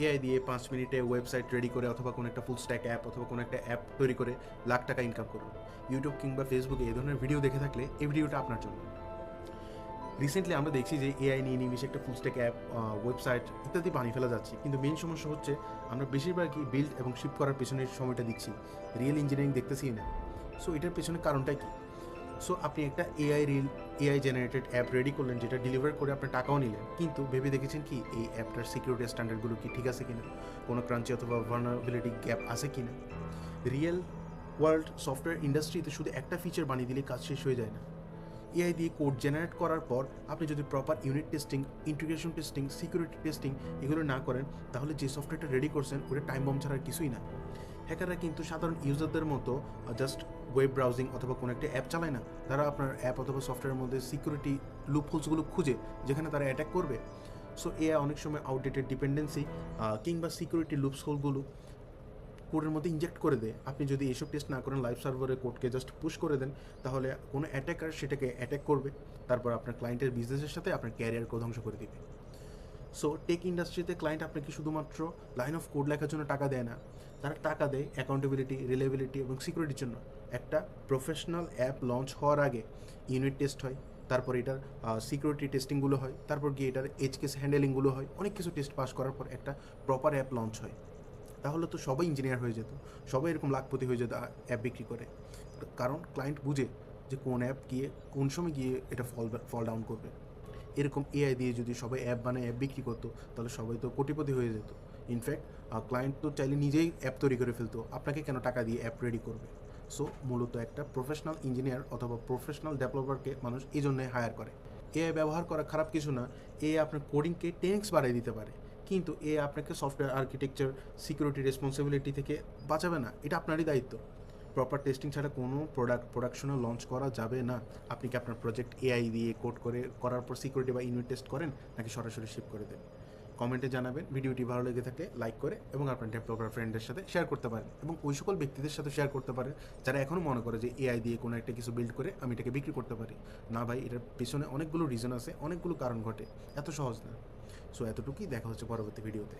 AI দিয়ে 5 মিনিটে website ready করে অথবা কোনো একটা ফুল স্ট্যাক অ্যাপ অথবা কোনো একটা অ্যাপ তৈরি করে লাখ টাকা ইনকাম করুন। ইউটিউব কিংবা ফেসবুকে এই ধরনের ভিডিও দেখে থাকলে এই ভিডিওটা আপনার জন্য। রিসেন্টলি আমরা দেখছি যে এআই নিয়ে নিমিশে একটা ফুল স্ট্যাক অ্যাপ, ওয়েবসাইট ইত্যাদি বানিয়ে ফেলা যাচ্ছে, কিন্তু মেইন সমস্যা হচ্ছে আমরা বেশিরভাগই বিল্ড এবং শিপ করার পেছনে সময়টা দিচ্ছি, রিয়েল ইঞ্জিনিয়ারিং দেখতেছি না। সো এটার পেছনে কারণটাই কি? সো আপনি একটা এআই জেনারেটেড অ্যাপ রেডি করলেন, যেটা ডেলিভার করে আপনি টাকাও নিলেন, কিন্তু ভেবে দেখেছেন কি এই অ্যাপটার সিকিউরিটি স্ট্যান্ডার্ডগুলো কি ঠিক আছে কিনা, কোনো ক্রাঞ্চি অথবা ভার্নাবিলিটি গ্যাপ আছে কিনা? রিয়েল ওয়ার্ল্ড সফটওয়্যার ইন্ডাস্ট্রিতে শুধু একটা ফিচার বানিয়ে দিলে কাজ শেষ হয়ে যায় না। এআই দিয়ে কোড জেনারেট করার পর আপনি যদি proper unit testing, integration testing, security testing এগুলো না করেন, তাহলে যে সফটওয়্যারটা রেডি করছেন ওটা টাইম বম্ব ছাড়া কিছুই না। হ্যাকাররা কিন্তু সাধারণ ইউজারদের মতো জাস্ট ওয়েব ব্রাউজিং অথবা কোনো একটা অ্যাপ চালায় না, তারা আপনার অ্যাপ অথবা সফটওয়্যারের মধ্যে সিকিউরিটি লুপহোলসগুলো খুঁজে যেখানে তারা অ্যাটাক করবে। সো এআই অনেক সময় আউটডেটেড ডিপেন্ডেন্সি কিংবা সিকিউরিটি লুপসহোলগুলো কোডের মধ্যে ইনজেক্ট করে দেয়। আপনি যদি এসব টেস্ট না করেন, লাইভ সার্ভারে কোডকে জাস্ট পুশ করে দেন, তাহলে কোনো অ্যাটাকার সেটাকে অ্যাটাক করবে, তারপর আপনার ক্লায়েন্টের বিজনেসের সাথে আপনার ক্যারিয়ারকেও ধ্বংস করে দিবে। সো টেক ইন্ডাস্ট্রিতে ক্লায়েন্ট আপনাকে শুধুমাত্র লাইন অফ কোড লেখার জন্য টাকা দেয় না, তারা টাকা দেয় অ্যাকাউন্টেবিলিটি, রিলায়েবিলিটি এবং সিকিউরিটির জন্য। একটা প্রফেশনাল অ্যাপ লঞ্চ হওয়ার আগে ইউনিট টেস্ট হয়, তারপর এটার সিকিউরিটি টেস্টিংগুলো হয়, তারপর গিয়ে এটার এজ কেস হ্যান্ডেলিংগুলো হয়, অনেক কিছু টেস্ট পাস করার পর একটা প্রপার অ্যাপ লঞ্চ হয়। তাহলে তো সবাই ইঞ্জিনিয়ার হয়ে যেত, সবাই এরকম লাখপতি হয়ে যেত অ্যাপ বিক্রি করে। কারণ ক্লায়েন্ট বুঝে যে কোন অ্যাপ গিয়ে কোন সময় গিয়ে এটা ফল ডাউন করবে। এরকম এআই দিয়ে যদি সবাই অ্যাপ বানায় অ্যাপ বিক্রি করতো, তাহলে সবাই তো কোটিপতি হয়ে যেত। ইনফ্যাক্ট ক্লায়েন্ট তো চাইলে নিজেই অ্যাপ তৈরি করে ফেলতো, আপনাকে কেন টাকা দিয়ে অ্যাপ রেডি করবে? সো মূলত একটা প্রফেশনাল ইঞ্জিনিয়ার অথবা প্রফেশনাল ডেভেলপারকে মানুষ এই জন্যে হায়ার করে। এআই ব্যবহার করা খারাপ কিছু না, এআই আপনার কোডিংকে 10x বাড়িয়ে দিতে পারে, কিন্তু আপনাকে সফটওয়্যার আর্কিটেকচার, সিকিউরিটি রেসপন্সিবিলিটি থেকে বাঁচাবে না। এটা আপনারই দায়িত্ব। প্রপার টেস্টিং ছাড়া কোনো প্রোডাকশনে লঞ্চ করা যাবে না। আপনি কি আপনার প্রজেক্ট এআই দিয়ে কোড করার পর সিকিউরিটি বা ইউনিট টেস্ট করেন, নাকি সরাসরি শিপ করে দেন? কমেন্টে জানাবেন। ভিডিওটি ভালো লেগে থাকে লাইক করে এবং আপনার ডেভেলপার ফ্রেন্ডদের সাথে শেয়ার করতে পারেন, এবং ওই সকল ব্যক্তিদের সাথে শেয়ার করতে পারেন যারা এখনও মনে করে যে এআই দিয়ে কোনো একটা কিছু বিল্ড করে আমি এটাকে বিক্রি করতে পারি। না ভাই, এটার পেছনে অনেকগুলো রিজন আছে, অনেকগুলো কারণ ঘটে, এত সহজ না। সো এতটুকুই, দেখা হচ্ছে পরবর্তী ভিডিওতে।